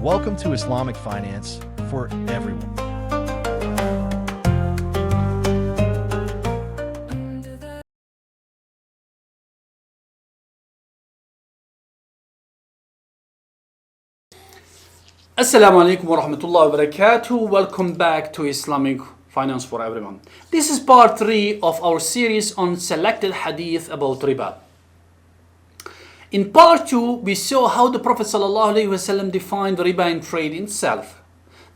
Welcome to Islamic Finance for everyone. Assalamu alaikum wa rahmatullahi wa barakatuh. Welcome back to Islamic Finance for Everyone. This is part 3 of our series on selected hadith about riba. In part 2, we saw how the Prophet ﷺ defined riba in trade itself.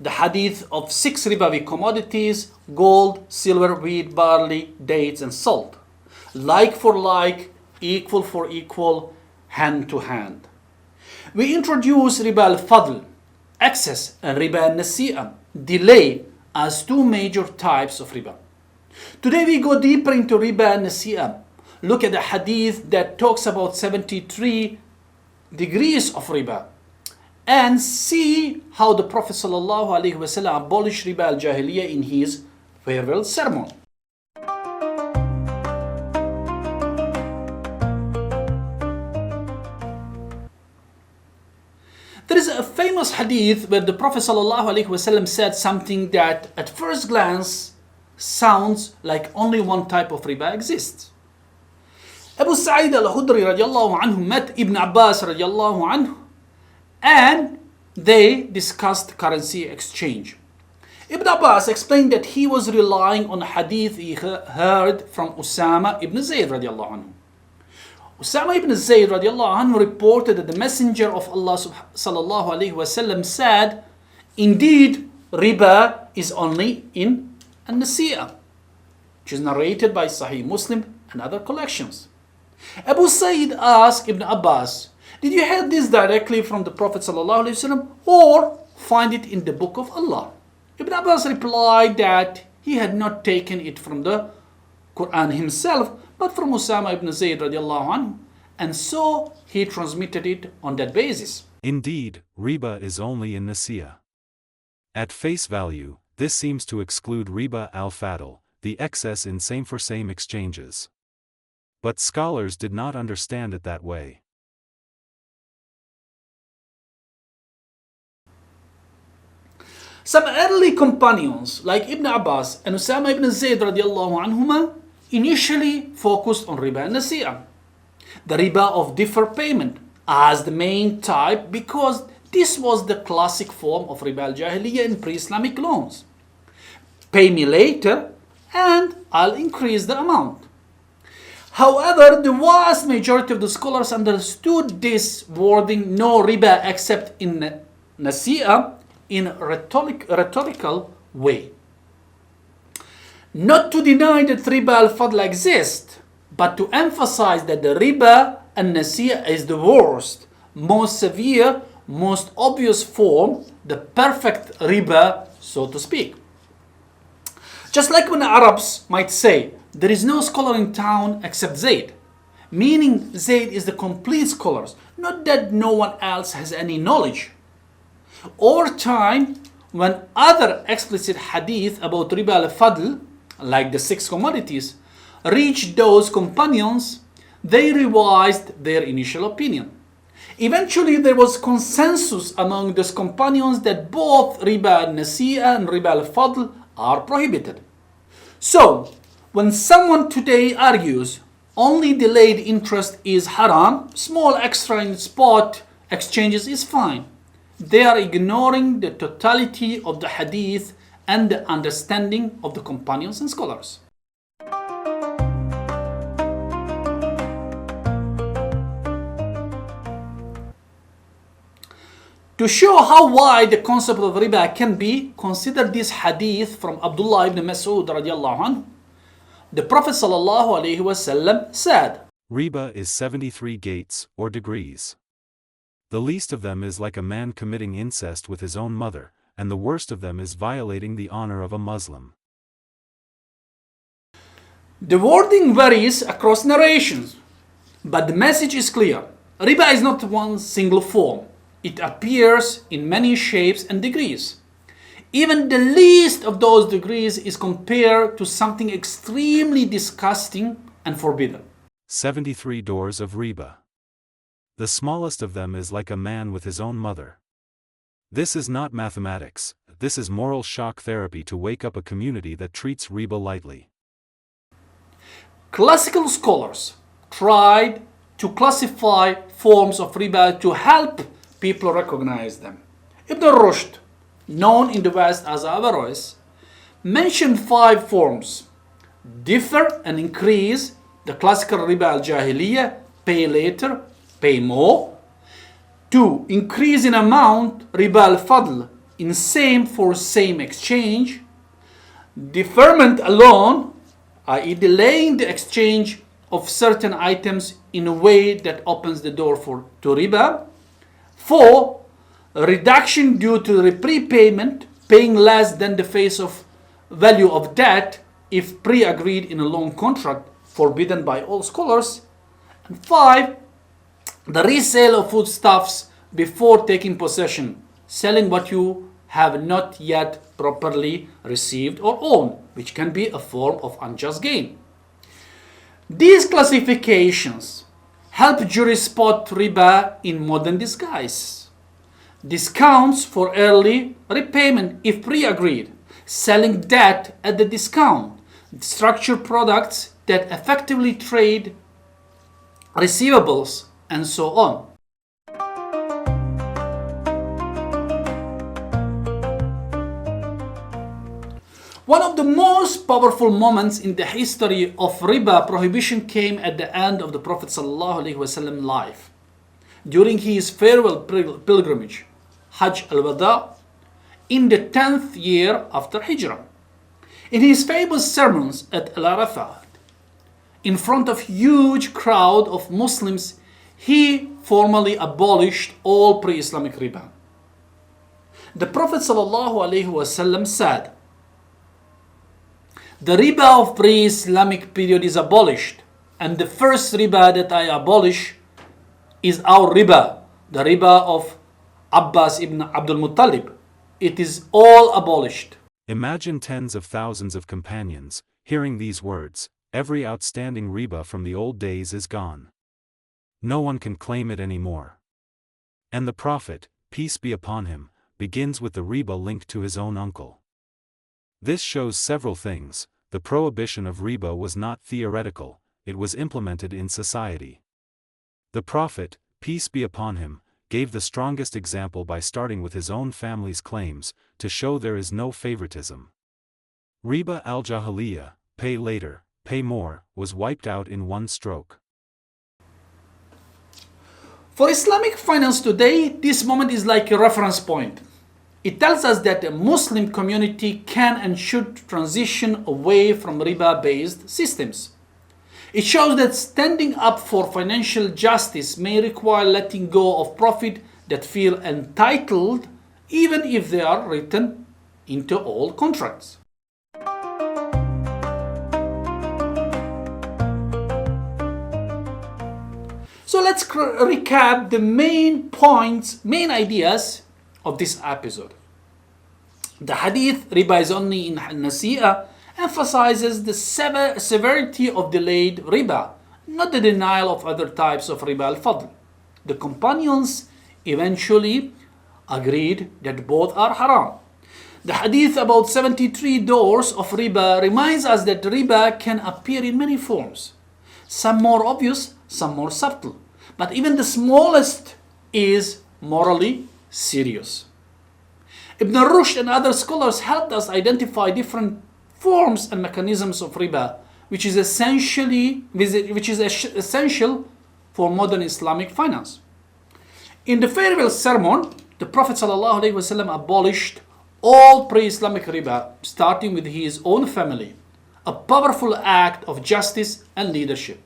The hadith of 6 ribawi commodities: gold, silver, wheat, barley, dates, and salt. Like for like, equal for equal, hand to hand. We introduced riba al-fadl, excess, and riba al-nasi'a, delay, as 2 major types of riba. Today we go deeper into riba al-nasi'a. Look at the hadith that talks about 73 degrees of riba and see how the Prophet ﷺ abolished riba al-jahiliyyah in his farewell sermon. There is a famous hadith where the Prophet ﷺ said something that at first glance sounds like only one type of riba exists. Abu Sa'id al-Khudri radiallahu anhu met Ibn Abbas radiallahu anhu and they discussed currency exchange. Ibn Abbas explained that he was relying on a hadith he heard from Usama ibn Zayd radiallahu anhu. Usama ibn Zayd radiallahu anhu reported that the Messenger of Allah sallallahu alayhi wasallam said, "Indeed, riba is only in an-nasi'a," which is narrated by Sahih Muslim and other collections. Abu Sa'id asked Ibn Abbas, "Did you hear this directly from the Prophet ﷺ or find it in the book of Allah?" Ibn Abbas replied that he had not taken it from the Quran himself, but from Usama ibn Zayd radiallahu anhu, and so he transmitted it on that basis. Indeed, riba is only in nasi'a. At face value, this seems to exclude riba al-fadl, the excess in same-for-same exchanges. But scholars did not understand it that way. Some early companions like Ibn Abbas and Usama ibn Zayd radiallahu anhuma initially focused on riba and nasi'a, the riba of deferred payment, as the main type because this was the classic form of riba al-jahiliyyah in pre-Islamic loans. Pay me later and I'll increase the amount. However, the vast majority of the scholars understood this wording "no riba except in nasi'a" in a rhetorical way. Not to deny that riba al-fadl exists, but to emphasize that the riba and nasi'a is the worst, most severe, most obvious form, the perfect riba, so to speak. Just like when the Arabs might say, "There is no scholar in town except Zayd," meaning Zayd is the complete scholar, not that no one else has any knowledge. Over time, when other explicit hadith about riba al-fadl, like the 6 commodities, reached those companions, they revised their initial opinion. Eventually, there was consensus among those companions that both riba al-nasi'a and riba al-fadl are prohibited. So, when someone today argues only delayed interest is haram, small extra in spot exchanges is fine, they are ignoring the totality of the hadith and the understanding of the companions and scholars. To show how wide the concept of riba can be, consider this hadith from Abdullah ibn Mas'ud radiallahu anhu. The Prophet ﷺ said, Riba is 73 gates, or degrees. The least of them is like a man committing incest with his own mother, and the worst of them is violating the honor of a Muslim. The wording varies across narrations, but the message is clear. Riba is not one single form. It appears in many shapes and degrees. Even the least of those degrees is compared to something extremely disgusting and forbidden. 73 doors of riba. The smallest of them is like a man with his own mother. This is not mathematics, this is moral shock therapy to wake up a community that treats riba lightly. Classical scholars tried to classify forms of riba to help people recognize them. Ibn Rushd, known in the West as Averroes, mentioned 5 forms: differ and increase, the classical riba al-jahiliyyah, pay later, pay more. 2. Increase in amount, riba al-fadl, in same for same exchange. Deferment alone, i.e. delaying the exchange of certain items in a way that opens the door to riba. 4. Reduction due to the prepayment, paying less than the face of value of debt if pre-agreed in a loan contract, forbidden by all scholars. And 5. The resale of foodstuffs before taking possession, selling what you have not yet properly received or owned, which can be a form of unjust gain. These classifications help juries spot riba in modern disguise. Discounts for early repayment if pre-agreed, selling debt at the discount, structured products that effectively trade receivables, and so on. One of the most powerful moments in the history of riba prohibition came at the end of the Prophet ﷺ life. During his farewell pilgrimage, Hajj al-Wada, in the 10th year after Hijrah. In his famous sermons at Al-Arafat, in front of huge crowd of Muslims, he formally abolished all pre-Islamic riba. The Prophet ﷺ said, "The riba of pre-Islamic period is abolished, and the first riba that I abolish is our riba, the riba of Abbas ibn Abdul Muttalib. It is all abolished." Imagine tens of thousands of companions, hearing these words, every outstanding riba from the old days is gone. No one can claim it anymore. And the Prophet, peace be upon him, begins with the riba linked to his own uncle. This shows several things. The prohibition of riba was not theoretical, it was implemented in society. The Prophet, peace be upon him, gave the strongest example by starting with his own family's claims, to show there is no favoritism. Riba al-jahiliyyah, pay later, pay more, was wiped out in one stroke. For Islamic finance today, this moment is like a reference point. It tells us that a Muslim community can and should transition away from riba-based systems. It shows that standing up for financial justice may require letting go of profit that feel entitled, even if they are written into all contracts. So let's recap the main points, main ideas of this episode. The hadith, riba is only in nasi'a, emphasizes the severity of delayed riba, not the denial of other types of riba al-fadl. The companions eventually agreed that both are haram. The hadith about 73 doors of riba reminds us that riba can appear in many forms, some more obvious, some more subtle, but even the smallest is morally serious. Ibn Rushd and other scholars helped us identify different forms and mechanisms of riba, which is essential for modern Islamic finance. In the farewell sermon, the Prophet ﷺ abolished all pre-Islamic riba, starting with his own family, a powerful act of justice and leadership.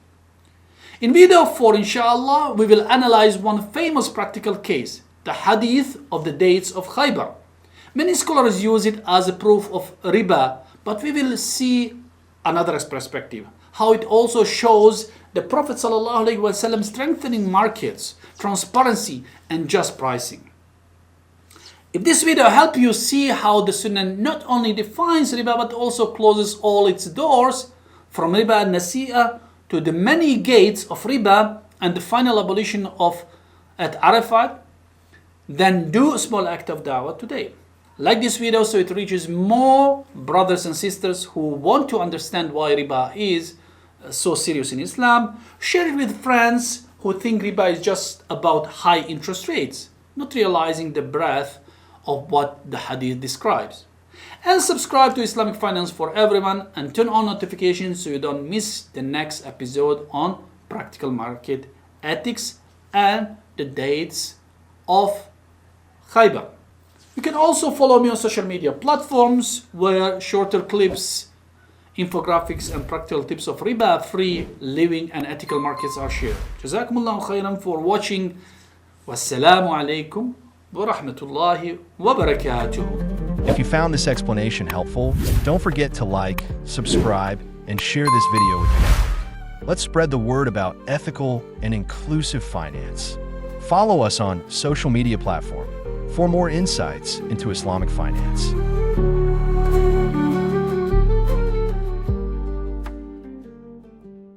In video 4, inshallah, we will analyze one famous practical case, the hadith of the dates of Khaybar. Many scholars use it as a proof of riba, but we will see another perspective, how it also shows the Prophet ﷺ strengthening markets, transparency, and just pricing. If this video helps you see how the Sunnah not only defines riba but also closes all its doors, from riba and nasi'a to the many gates of riba and the final abolition of at Arafat, then do a small act of da'wah today. Like this video so it reaches more brothers and sisters who want to understand why riba is so serious in Islam. Share it with friends who think riba is just about high interest rates, not realizing the breadth of what the hadith describes. And subscribe to Islamic Finance for Everyone and turn on notifications so you don't miss the next episode on practical market ethics and the dates of Khaybar. You can also follow me on social media platforms where shorter clips, infographics and practical tips of riba-free living and ethical markets are shared. Jazakumullahu khairan for watching. Wassalamu alaikum wa rahmatullahi wa barakatuh. If you found this explanation helpful, don't forget to like, subscribe, and share this video with your network. Let's spread the word about ethical and inclusive finance. Follow us on social media platforms for more insights into Islamic finance.